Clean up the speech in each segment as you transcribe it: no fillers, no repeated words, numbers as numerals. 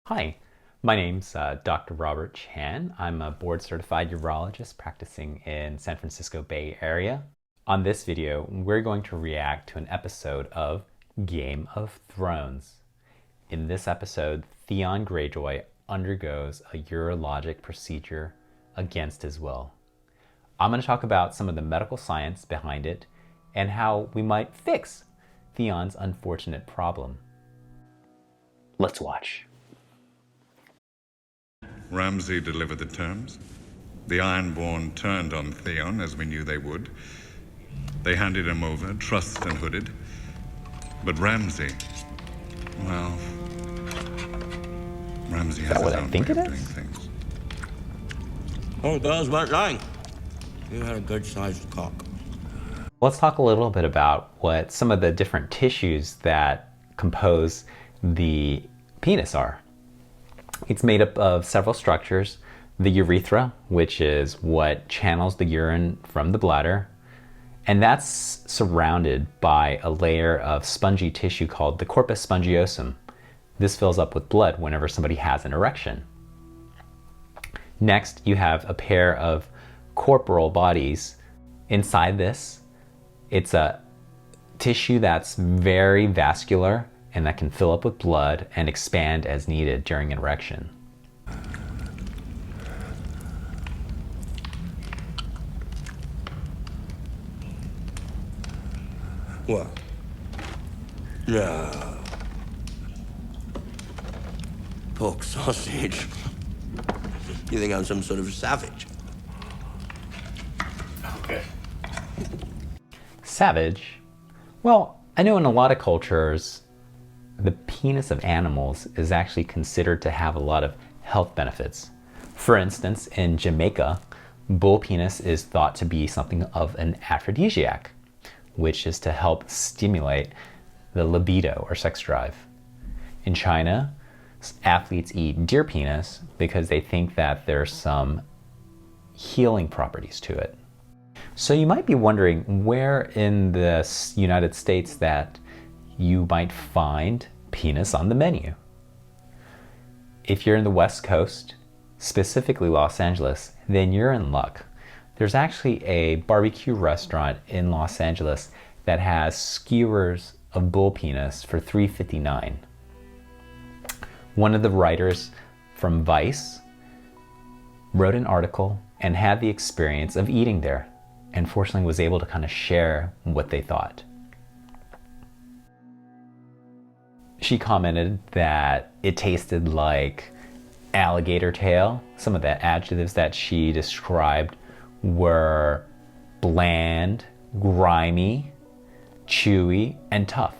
Hi, my name's Dr. Robert Chan. I'm a board-certified urologist practicing in San Francisco Bay Area. On this video, we're going to react to an episode of Game of Thrones. In this episode, Theon Greyjoy undergoes a urologic procedure against his will. I'm going to talk about some of the medical science behind it and how we might fix Theon's unfortunate problem. Let's watch. Ramsay delivered the terms. The Ironborn turned on Theon, as we knew they would. They handed him over, trussed and hooded. But Ramsay, well, Ramsay has his own way of doing things. Oh, girls weren't lying. You had a good-sized cock. Let's talk a little bit about what some of the different tissues that compose the penis are. It's made up of several structures. The urethra, which is what channels the urine from the bladder, and that's surrounded by a layer of spongy tissue called the corpus spongiosum. This fills up with blood whenever somebody has an erection. Next, you have a pair of corporal bodies. Inside this, it's a tissue that's very vascular and that can fill up with blood and expand as needed during an erection. What? No. Pork sausage. You think I'm some sort of savage? Okay. Savage? Well, I know in a lot of cultures, the penis of animals is actually considered to have a lot of health benefits. For instance, in Jamaica, bull penis is thought to be something of an aphrodisiac, which is to help stimulate the libido or sex drive. In China, athletes eat deer penis because they think that there's some healing properties to it. So you might be wondering where in the United States that you might find penis on the menu. If you're in the West Coast, specifically Los Angeles, then you're in luck. There's actually a barbecue restaurant in Los Angeles that has skewers of bull penis for $3.59. One of the writers from Vice wrote an article and had the experience of eating there, and fortunately was able to kind of share what they thought. She commented that it tasted like alligator tail. Some of the adjectives that she described were bland, grimy, chewy, and tough.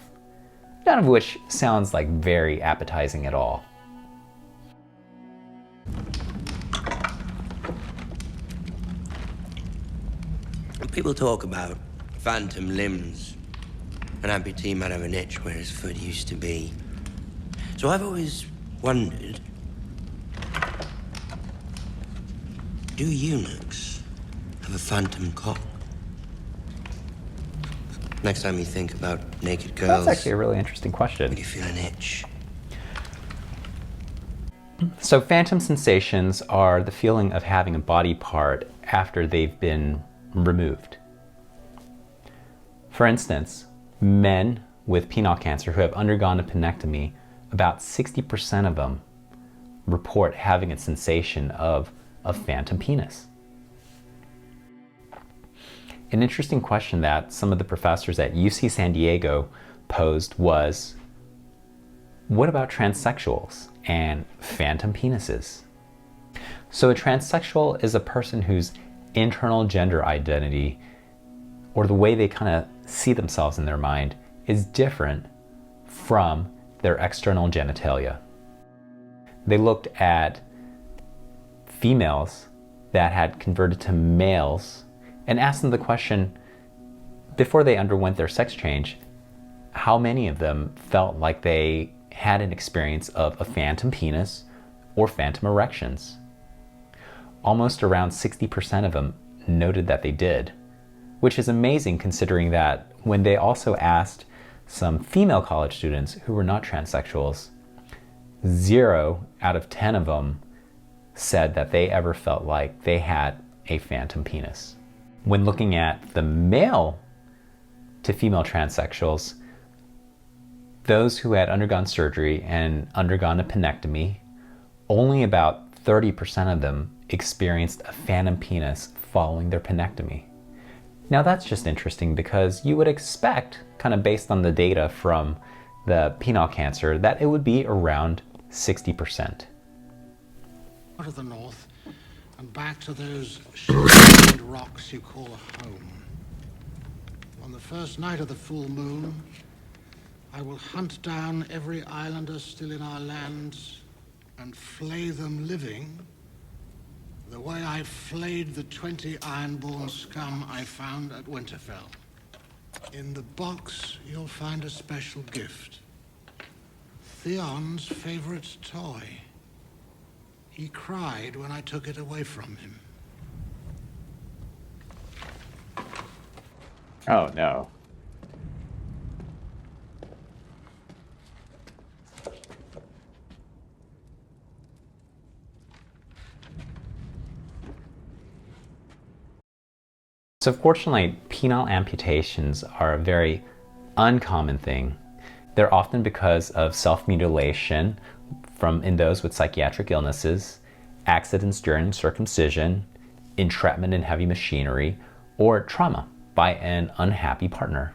None of which sounds like very appetizing at all. People talk about phantom limbs. An amputee might have an itch where his foot used to be. So I've always wondered, do eunuchs have a phantom cock? Next time you think about naked girls, That's actually a really interesting question. would you feel an itch? So phantom sensations are the feeling of having a body part after they've been removed. For instance, men with penile cancer who have undergone a penectomy, about 60% of them report having a sensation of a phantom penis. An interesting question that some of the professors at UC San Diego posed was, what about transsexuals and phantom penises? So a transsexual is a person whose internal gender identity, or the way they kind of see themselves in their mind, is different from their external genitalia. They looked at females that had converted to males and asked them the question, before they underwent their sex change, how many of them felt like they had an experience of a phantom penis or phantom erections. Almost around 60% of them noted that they did, which is amazing considering that when they also asked some female college students who were not transsexuals, 0 out of 10 of them said that they ever felt like they had a phantom penis. When looking at the male to female transsexuals, those who had undergone surgery and undergone a penectomy, only about 30% of them experienced a phantom penis following their penectomy. Now that's just interesting because you would expect, kind of based on the data from the penile cancer, that it would be around 60%. Out of the north and back to those shaded rocks you call home. On the first night of the full moon, I will hunt down every islander still in our lands and flay them living the way I flayed the 20 ironborn scum I found at Winterfell. In the box, you'll find a special gift. Theon's favorite toy. He cried when I took it away from him. Oh no. So fortunately, penile amputations are a very uncommon thing. They're often because of self-mutilation in those with psychiatric illnesses, accidents during circumcision, entrapment in heavy machinery, or trauma by an unhappy partner.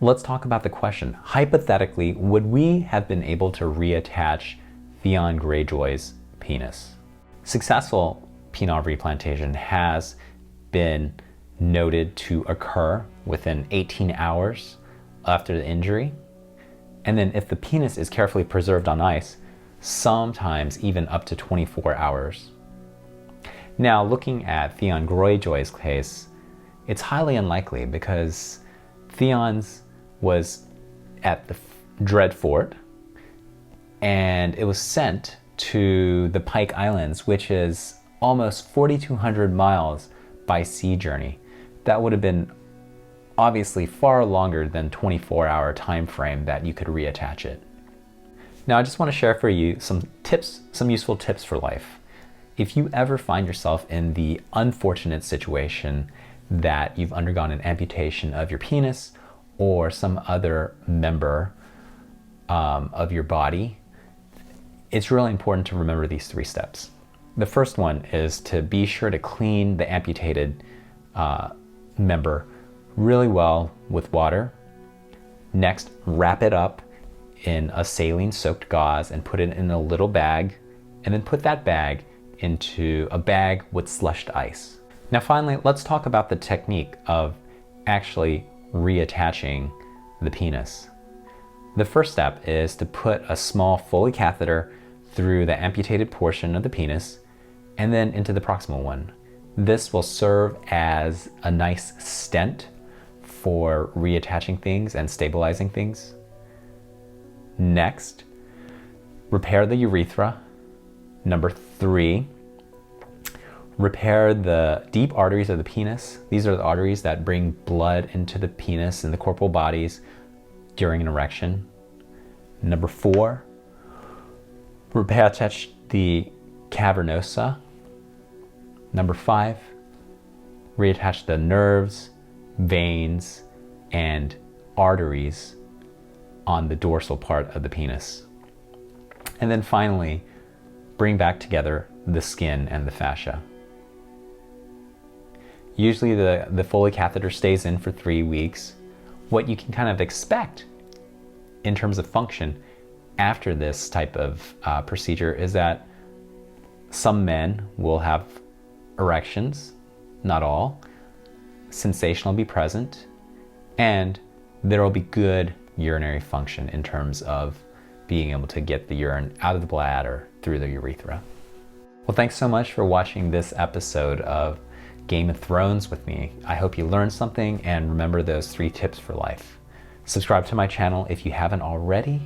Let's talk about the question. Hypothetically, would we have been able to reattach Theon Greyjoy's penis? Successful penile replantation has been noted to occur within 18 hours after the injury. And then if the penis is carefully preserved on ice, sometimes even up to 24 hours. Now, looking at Theon Greyjoy's case, it's highly unlikely because Theon's was at the Dread Fort and it was sent to the Pike Islands, which is almost 4,200 miles by sea journey. That would have been obviously far longer than 24-hour time frame that you could reattach it. Now I just want to share for you some tips, some useful tips for life. If you ever find yourself in the unfortunate situation that you've undergone an amputation of your penis or some other member of your body, it's really important to remember these 3 steps. The first one is to be sure to clean the amputated member really well with water. Next, wrap it up in a saline-soaked gauze and put it in a little bag, and then put that bag into a bag with slushed ice. Now finally, let's talk about the technique of actually reattaching the penis. The first step is to put a small Foley catheter through the amputated portion of the penis and then into the proximal one. This will serve as a nice stent for reattaching things and stabilizing things. Next, repair the urethra. Number 3, repair the deep arteries of the penis. These are the arteries that bring blood into the penis and the corporal bodies during an erection. Number 4, reattach the cavernosa. Number 5, reattach the nerves, veins, and arteries on the dorsal part of the penis. And then finally, bring back together the skin and the fascia. Usually the Foley catheter stays in for 3 weeks. What you can kind of expect in terms of function after this type of procedure is that some men will have erections, not all. Sensation will be present, and there will be good urinary function in terms of being able to get the urine out of the bladder through the urethra. Well, thanks so much for watching this episode of Game of Thrones with me. I hope you learned something and remember those 3 tips for life. Subscribe to my channel if you haven't already,